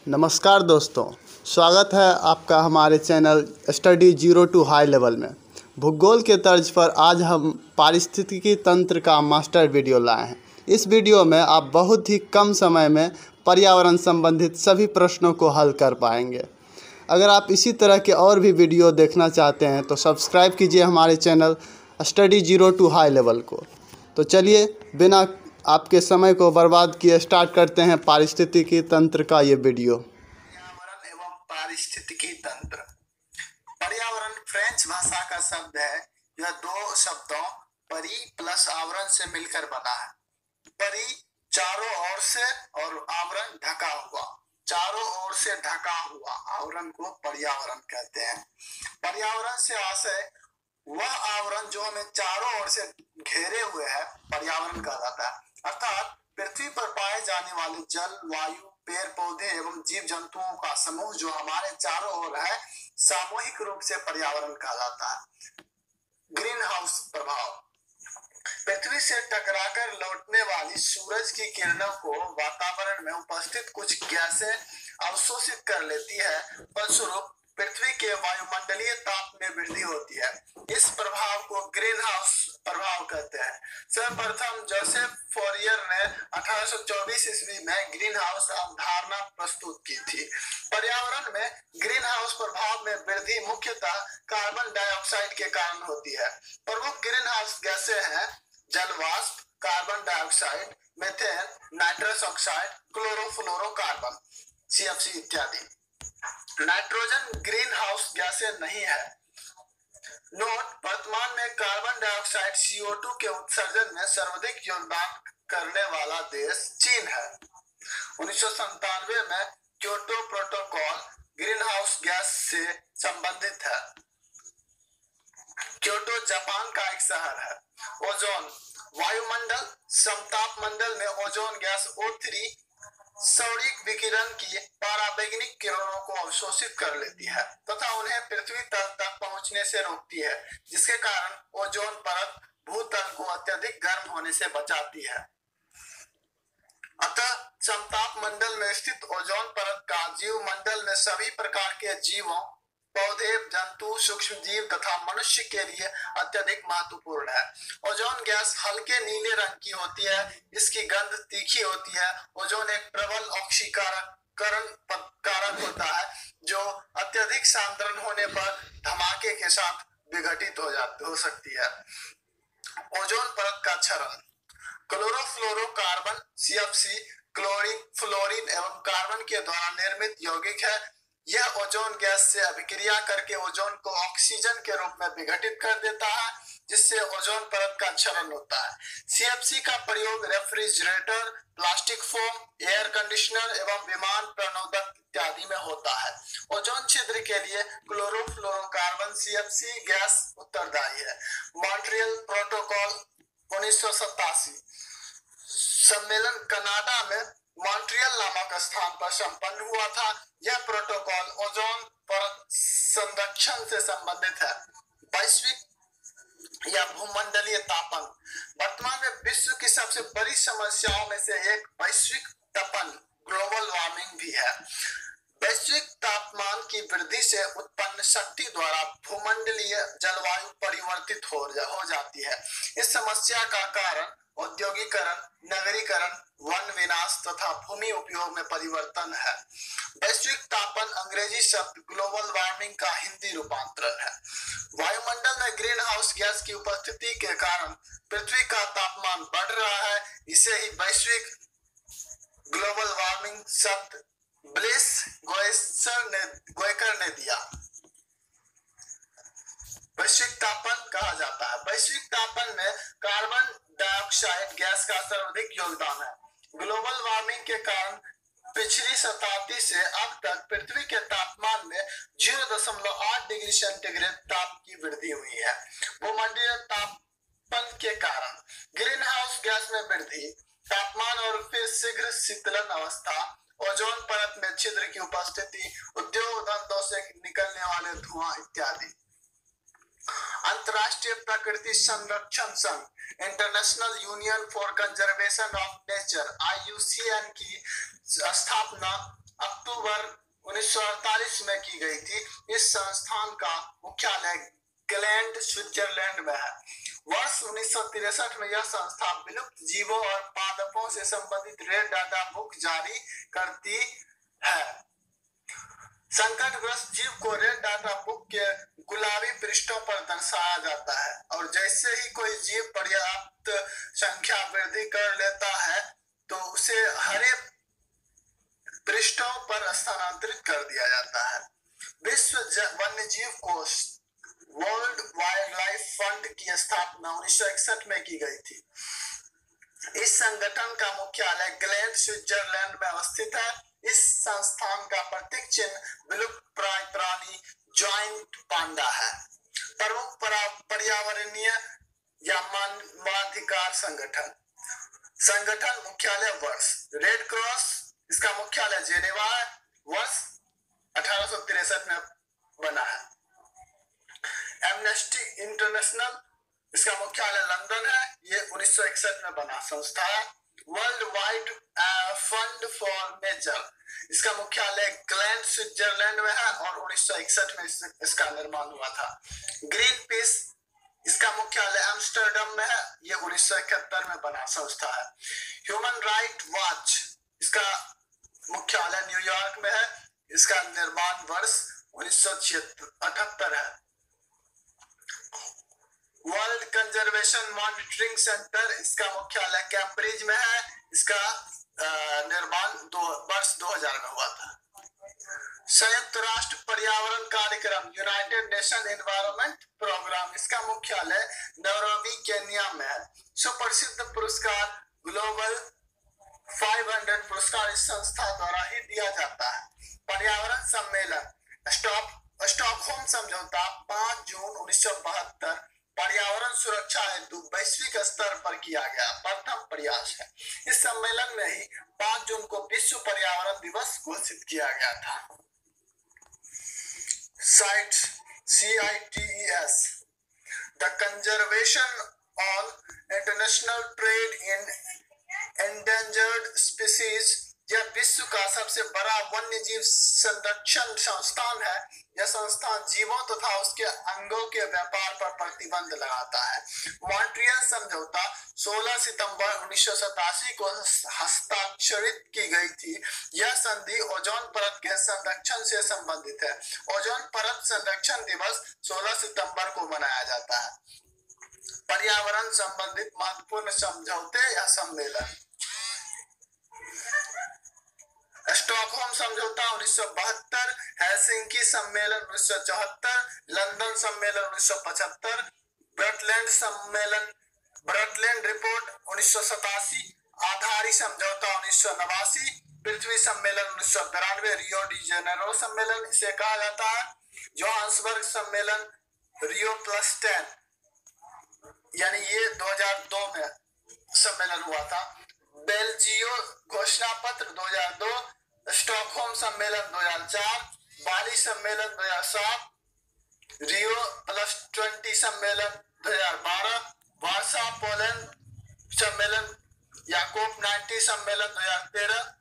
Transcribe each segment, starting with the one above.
नमस्कार दोस्तों, स्वागत है आपका हमारे channel study zero to high level में। भूगोल के तर्ज पर आज हम पारिस्थितिकी तंत्र का मास्टर वीडियो लाए हैं। इस वीडियो में आप बहुत ही कम समय में पर्यावरण संबंधित सभी प्रश्नों को हल कर पाएंगे। अगर आप इसी तरह के और भी वीडियो देखना चाहते हैं तो सब्सक्राइब कीजिए हमारे channel study zero to high level को। तो चलिए बिना आपके समय को बर्बाद किए स्टार्ट करते हैं पारिस्थितिकी तंत्र का ये वीडियो। पर्यावरण एवं पारिस्थितिकी तंत्र। पर्यावरण फ्रेंच भाषा का शब्द है। यह दो शब्दों परि प्लस आवरण से मिलकर बना है। परि चारों ओर से और आवरण ढका हुआ। चारों ओर से ढका हुआ आवरण को पर्यावरण कहते हैं। पर्यावरण से आशय वह आवरण जो हमें चारों ओर से घेरे हुए है पर्यावरण कहा जाता है। अर्थात पृथ्वी पर पाए जाने वाले जल, वायु, पेड़ पौधे एवं जीव जंतुओं का समूह जो हमारे चारों ओर है, सामूहिक रूप से पर्यावरण कहा जाता है। ग्रीन हाउस प्रभाव। पृथ्वी से टकराकर लौटने वाली सूरज की किरणों को वातावरण में उपस्थित कुछ गैसें अवशोषित कर लेती है। फलस्वरूप पृथ्वी के वायुमंडलीय ताप में वृद्धि होती है। इस प्रभाव को ग्रीन हाउस प्रभाव कहते हैं। सर्वप्रथम जोसेफ फोरियर ने 1824 ईस्वी में ग्रीन हाउस अवधारणा प्रस्तुत की थी। पर्यावरण में ग्रीन हाउस प्रभाव में वृद्धि मुख्यतः कार्बन डाइऑक्साइड के कारण होती है। प्रमुख ग्रीन हाउस गैसें हैं जल वाष्प, carbon dioxide, methane, nitrous oxide, chlorofluorocarbon, CFC इत्यादि। नाइट्रोजन ग्रीन हाउस गैसें नहीं है। नोट: वर्तमान में कार्बन डाइऑक्साइड CO2 के उत्सर्जन में सर्वाधिक योगदान करने वाला देश चीन है। 1997 में Kyoto protocol green house gas से संबंधित है। क्योटो जापान का एक शहर है। ओजोन वायुमंडल समताप मंडल में ओजोन गैस O3 सौरिक विकिरण की पराबैंगनी किरणों को अवशोषित कर लेती है तथा उन्हें पृथ्वी तल तक पहुंचने से रोकती है, जिसके कारण ओजोन परत भूतल को अत्यधिक गर्म होने से बचाती है। अतः समताप मंडल में स्थित ओजोन परत का जीव मंडल में सभी प्रकार के जीवों, पौधे, जंतु, सूक्ष्म जीव तथा मनुष्य के लिए अत्यधिक महत्वपूर्ण है। ओजोन गैस हल्के नीले रंग की होती है। इसकी गंध तीखी होती है। ओजोन एक प्रबल ऑक्सीकरण कारक होता है जो अत्यधिक सांद्रण होने पर धमाके के साथ विघटित हो सकती है। ओजोन परत का क्षरण। क्लोरोफ्लोरोकार्बन CFC क्लोरीन, फ्लोरीन एवं कार्बन के द्वारा निर्मित यौगिक है। यह ओजोन गैस से अभिक्रिया करके ओजोन को ऑक्सीजन के रूप में विघटित कर देता है, जिससे ओजोन परत का क्षरण होता है। CFC का प्रयोग refrigerator, plastic foam, air conditioner एवं विमान प्रणोदक इत्यादि में होता है। ओजोन छिद्र के लिए क्लोरोफ्लोरोकार्बन CFC गैस उत्तरदायी है। मॉन्ट्रियल प्रोटोकॉल 1987 सम्मेलन कनाडा में मॉन्ट्रियल नामक स्थान पर संपन्न हुआ था। यह प्रोटोकॉल ओजोन परत संरक्षण से संबंधित है। वैश्विक या भूमंडलीय तापन। वर्तमान में विश्व की सबसे बड़ी समस्याओं में से एक वैश्विक तपन ग्लोबल वार्मिंग भी है। वैश्विक तापमान की वृद्धि से उत्पन्न शक्ति द्वारा भूमंडलीय जलवायु परिवर्तित हो जाती है। इस समस्या का कारण औद्योगिकरण, नगरीकरण, वन विनाश तथा भूमि उपयोग में परिवर्तन है। वैश्विक तापन अंग्रेजी शब्द ग्लोबल वार्मिंग का हिंदी रूपांतरण है। वायुमंडल में ग्रीन हाउस गैस की उपस्थिति के कारण पृथ्वी का तापमान बढ़ रहा है। इसे ही वैश्विक ग्लोबल वार्मिंग शब्द ब्लेस गोयकर ने दिया। वैश्विक तापन कहा जाता है। वैश्विक तापन में कार्बन डाइऑक्साइड गैस का सर्वाधिक योगदान है। ग्लोबल वार्मिंग के कारण पिछली शताब्दी से अब तक पृथ्वी के तापमान में 0.8 डिग्री सेंटीग्रेड ताप की वृद्धि हुई है। भूमंडलीय तापन के कारण ग्रीन हाउस गैस में वृद्धि, तापमान और फिर शीघ्र शीतलन अवस्था, ओजोन परत में छिद्र की उपस्थिति, उद्योग धंधों से निकलने वाले धुआं इत्यादि। अंतर्राष्ट्रीय प्रकृति संरक्षण संघ international union for conservation of nature IUCN की स्थापना अक्टूबर अक्टूबर 1948 में की गई थी। इस संस्थान का मुख्यालय ग्लैंड स्विट्जरलैंड में है। वर्ष 1963 में यह संस्था विलुप्त जीवों और पादपों से संबंधित रेड डाटा बुक जारी करती है। संकटग्रस्त जीव को रेड डाटा बुक के गुलाबी पृष्ठों पर दर्शाया जाता है और जैसे ही कोई जीव पर्याप्त संख्या वृद्धि कर लेता है तो उसे हरे पृष्ठों पर स्थानांतरित कर दिया जाता है। विश्व वन्यजीव कोष वर्ल्ड वाइल्ड लाइफ फंड की स्थापना 1961 में की गई थी। इस संगठन का मुख्यालय ग्लैंड स्विट्जरलैंड में अवस्थित है। इस संस्थान का प्रतीक चिन्ह विलुप्त प्राणी जॉइंट पांडा है। प्रमुख पर्यावरणीय या मानवाधिकार संगठन मुख्यालय वर्ष रेड क्रॉस, इसका मुख्यालय जेनेवा है, वर्ष 1863 में बना है। एमनेस्टी इंटरनेशनल, इसका मुख्यालय लंदन है, ये 1961 में बना संस्था है। World wide fund for nature, इसका मुख्यालय ग्लैंड स्विट्जरलैंड में है और 1961 में इसका निर्माण हुआ था। ग्रीन पीस, इसका मुख्यालय एम्स्टर्डम में है, ये 1971 में बना संस्था है। ह्यूमन राइट वॉच, इसका मुख्यालय न्यूयॉर्क में है, इसका निर्माण वर्ष 1978 है। वर्ल्ड कंजर्वेशन मॉनिटरिंग सेंटर, इसका मुख्यालय कैम्ब्रिज में है, इसका निर्माण वर्ष 2000 में हुआ था। संयुक्त राष्ट्र पर्यावरण कार्यक्रम यूनाइटेड नेशन एनवायरनमेंट प्रोग्राम, इसका मुख्यालय नैरोबी केन्या में है। सुप्रसिद्ध पुरस्कार ग्लोबल 500 पुरस्कार इस संस्था द्वारा ही दिया जाता है। पर्यावरण सम्मेलन स्टॉकहोम समझौता 5 जून 1972 पर्यावरण सुरक्षा हेतु वैश्विक स्तर पर किया गया प्रथम प्रयास है। इस सम्मेलन में ही 5 जून को विश्व पर्यावरण दिवस घोषित किया गया था। CITES, the conservation on international trade in endangered species, यह विश्व का सबसे बड़ा वन्यजीव संरक्षण संस्थान है। यह संस्थान जीवों तथा उसके अंगों के व्यापार पर प्रतिबंध लगाता है। मॉन्ट्रियल समझौता 16 सितंबर 1987 को हस्ताक्षरित की गई थी। यह संधि ओजोन परत के संरक्षण से संबंधित है। ओजोन परत संरक्षण दिवस 16 सितंबर को मनाया जाता है। पर्यावरण संबंधित महत्वपूर्ण समझौते या सम्मेलन: स्टॉकहोम समझौता 1972, हेलसिंकी सम्मेलन 1974, लंदन सम्मेलन 1975, ब्रटलैंड रिपोर्ट 1987, आधारी समझौता 1989, पृथ्वी सम्मेलन 1992, रियो डी जेनेरो सम्मेलन इसे कहा जाता है, जोहान्सबर्ग सम्मेलन रियो +10 यानी ये 2002 में सम्मेलन हुआ था, बेल्जियो घोषणा पत्र 2002, स्टॉकहोम सम्मेलन 2004, बाली सम्मेलन 2007, रियो +20 सम्मेलन 2012, वार्सा पोलैंड सम्मेलन या COP90 सम्मेलन 2013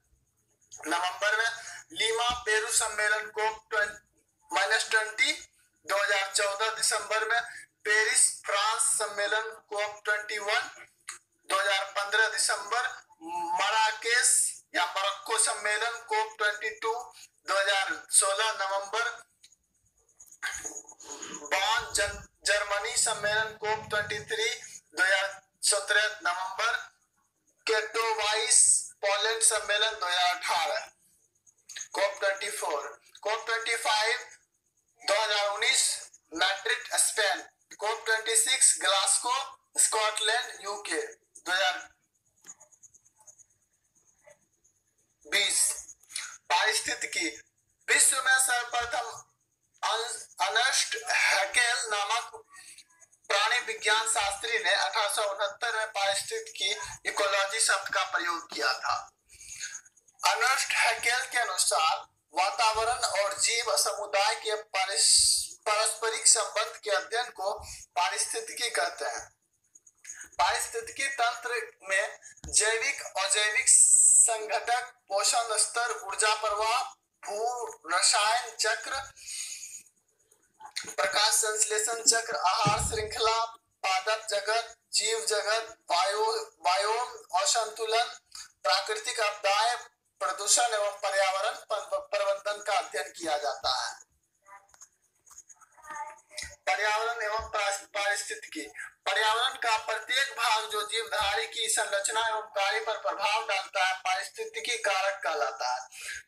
नवंबर में, लीमा पेरू सम्मेलन COP-20 2014 दिसंबर में, पेरिस फ्रांस सम्मेलन COP21 2015 दिसंबर, मराकेश या मोरक्को सम्मेलन COP22 2016 नवंबर, बॉन जर्मनी सम्मेलन COP23 2017 नवंबर, केटोवाइस पोलैंड सम्मेलन 2018, COP24, COP25 2019 Madrid Spain, COP26 Glasgow Scotland UK 2020। पारिस्थितिकी: विश्व में सर्वप्रथम अर्नेस्ट हैकेल नामक प्राणी विज्ञान शास्त्री ने 1869 में पारिस्थितिकी इकोलॉजी शब्द का प्रयोग किया था। अर्नेस्ट हैकेल के अनुसार वातावरण और जीव समुदाय के पारस्परिक संबंध के अध्ययन को पारिस्थितिकी कहते हैं। पारिस्थितिकी तंत्र में जैविक अजैविक संघटक, पोषण स्तर, ऊर्जा प्रवाह, भू रसायन चक्र, प्रकाश संश्लेषण चक्र, आहार श्रृंखला, पादप जगत, जीव जगत, वायोम असंतुलन, प्राकृतिक आपदाएं, प्रदूषण एवं पर्यावरण प्रबंधन का अध्ययन किया जाता है। पर्यावरण एवं पारिस्थितिकी, पर्यावरण का प्रत्येक भाग जो जीवधारी की संरचना एवं कार्य पर प्रभाव डालता है पारिस्थितिकी कारक कहलाता है।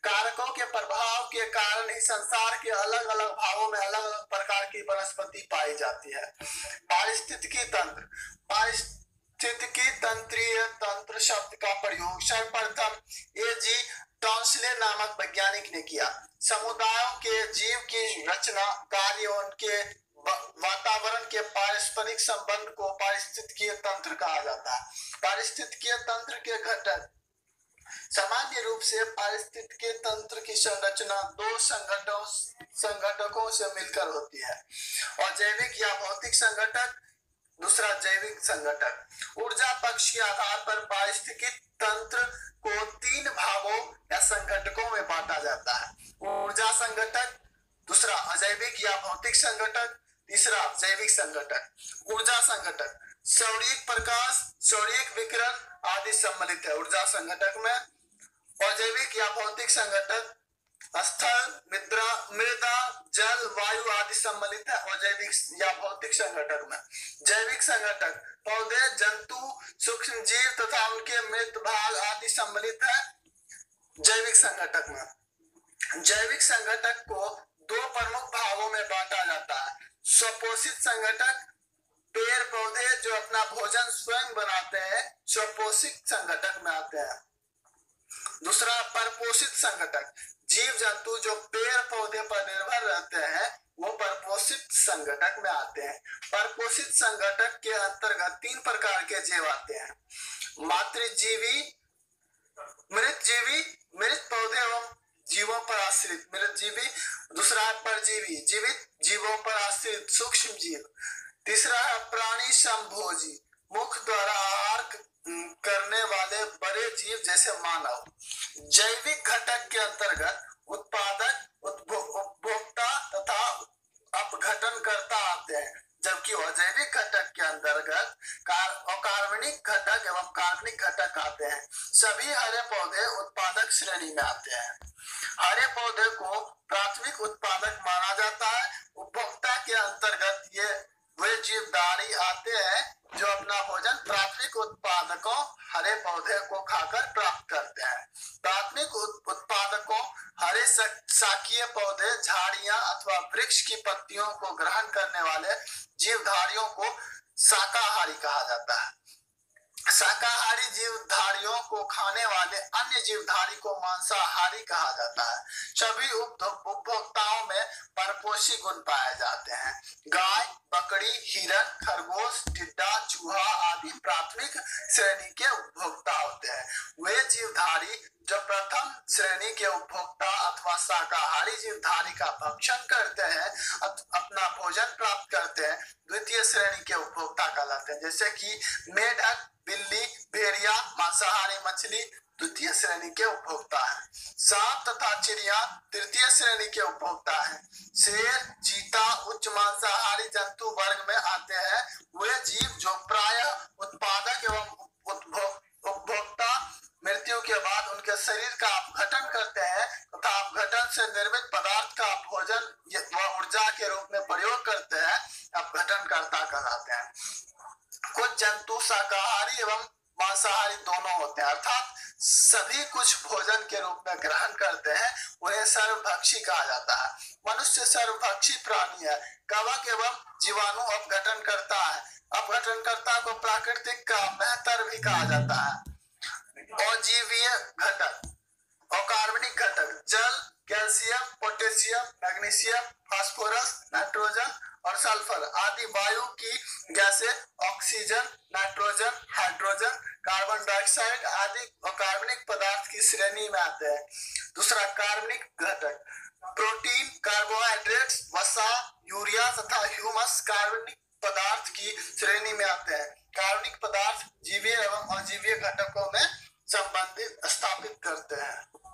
कारकों के प्रभाव के कारण ही संसार के अलग अलग भागों में अलग अलग प्रकार की वनस्पति पाई जाती है। पारिस्थितिकी तंत्र, पारिस्थितिकी तंत्रीय तंत्र शब्द का प्रयोग सर्वप्रथम ए.जी. टॉन्सले नामक वैज्ञानिक ने किया। समुदायों के जीव की रचना, कार्य, उनके वातावरण के पारस्परिक संबंध को पारिस्थितिकीय तंत्र कहा जाता है। पारिस्थितिकीय तंत्र के घटक, सामान्य रूप से पारिस्थितिकीय तंत्र की संरचना दो संघटकों से मिलकर होती है और जैविक या भौतिक संघटक, दूसरा जैविक संघटक। ऊर्जा पक्ष के आधार पर पारिस्थितिकी तंत्र को तीन भागों या संघटकों में बांटा जाता है। ऊर्जा संघटक, दूसरा अजैविक या भौतिक संघटक, तीसरा जैविक संघटक। ऊर्जा संघटक, सौर्यिक प्रकाश, सौर्यिक विकिरण आदि सम्मिलित है ऊर्जा संघटक में। अजैविक या भौतिक संघटक स्थल, मृदा, जल, वायु आदि सम्मिलित है अजैविक या भौतिक संघटक में। जैविक संघटक पौधे, जंतु, सूक्ष्म जीव तथा उनके मृत भाग आदि सम्मिलित है जैविक संघटक में। जैविक संघटक को दो प्रमुख भागों में बांटा जाता है। स्वपोषित संघटक, पेड़ पौधे जो अपना भोजन स्वयं बनाते हैं स्वपोषित संघटक में आते हैं। दूसरा परपोषित संघटक, जीव जंतु जो पेड़ पौधे पर निर्भर रहते हैं वो परपोषित संघटक में आते हैं। परपोषित संघटक के अंतर्गत तीन प्रकार के जीव आते हैं। मातृजीवी, मृतजीवी, मृत पौधे एवं जीवों पर आश्रित मृतजीवी। दूसरा है परजीवी, जीवित जीवों पर आश्रित सूक्ष्म जीव। तीसरा है प्राणी संभोजी, मुख द्वारा आहार करने वाले बड़े जीव जैसे मानव। जैविक घटक के अंतर्गत उत्पादक, उपभोक्ता तथा अपघटनकर्ता आते हैं, जबकि अजैविक घटक के अंतर्गत अकार्बनिक घटक एवं कार्बनिक घटक आते हैं। सभी हरे पौधे उत्पादक श्रेणी में आते हैं। हरे पौधे को प्राथमिक उत्पादक माना जाता है। उपभोक्ता के अंतर्गत ये वे जीवधारी आते हैं जो अपना भोजन प्राथमिक उत्पादकों हरे पौधे को खाकर प्राप्त करते हैं। प्राथमिक उत्पादकों हरे शाकीय पौधे, झाड़ियां अथवा वृक्ष की पत्तियों को ग्रहण करने वाले जीवधारियों को शाकाहारी कहा जाता है। शाकाहारी जीवधारियों को खाने वाले अन्य जीवधारी को मांसाहारी कहा जाता है। सभी उपभोक्ताओं में परपोषी गुण पाए जाते हैं। गाय, बकरी, हिरण, खरगोश, टिड्डा, चूहा आदि प्राथमिक श्रेणी के उपभोक्ता होते हैं। वे जीवधारी जो प्रथम श्रेणी के उपभोक्ता अथवा शाकाहारी जीवधारी का भक्षण करते हैं, अपना भोजन प्राप्त करते हैं, द्वितीय श्रेणी के उपभोक्ता कहलाते हैं। जैसे कि मेढक, बिल्ली, भेड़िया, मांसाहारी मछली द्वितीय श्रेणी के उपभोक्ता है। सांप तथा चिड़िया तृतीय श्रेणी के उपभोक्ता है। शेर, चीता उच्च मांसाहारी जंतु वर्ग में आते हैं। वे जीव जो प्रायः उत्पादक एवं उपभोक्ता मृत्यु के बाद उनके शरीर का अपघटन करते हैं तथा अपघटन से निर्मित पदार्थ का भोजन व ऊर्जा के रूप में प्रयोग करते हैं, अपघटनकर्ता कहलाते हैं। कुछ जंतु शाकाहारी एवं मांसाहारी दोनों होते हैं, अर्थात सभी कुछ भोजन के रूप में ग्रहण करते हैं, उन्हें सर्वभक्षी कहा जाता है। मनुष्य सर्वभक्षी प्राणी है। कवक एवं जीवाणु अपघटन करता है। अपघटनकर्ता को प्राकृतिक का बेहतर भी कहा जाता है। अजीवीय घटक, अकार्बनिक घटक, जल, calcium, potassium, magnesium, phosphorus, nitrogen और सल्फर आदि वायु की गैसें, oxygen, nitrogen, hydrogen, carbon dioxide आदि अकार्बनिक पदार्थ की श्रेणी में आते हैं। दूसरा कार्बनिक घटक, प्रोटीन, कार्बोहाइड्रेट्स, वसा, यूरिया तथा ह्यूमस कार्बनिक पदार्थ की श्रेणी में आते हैं। कार्बनिक पदार्थ जीवीय एवं अजीवीय घटकों में संबंधित स्थापित करते हैं।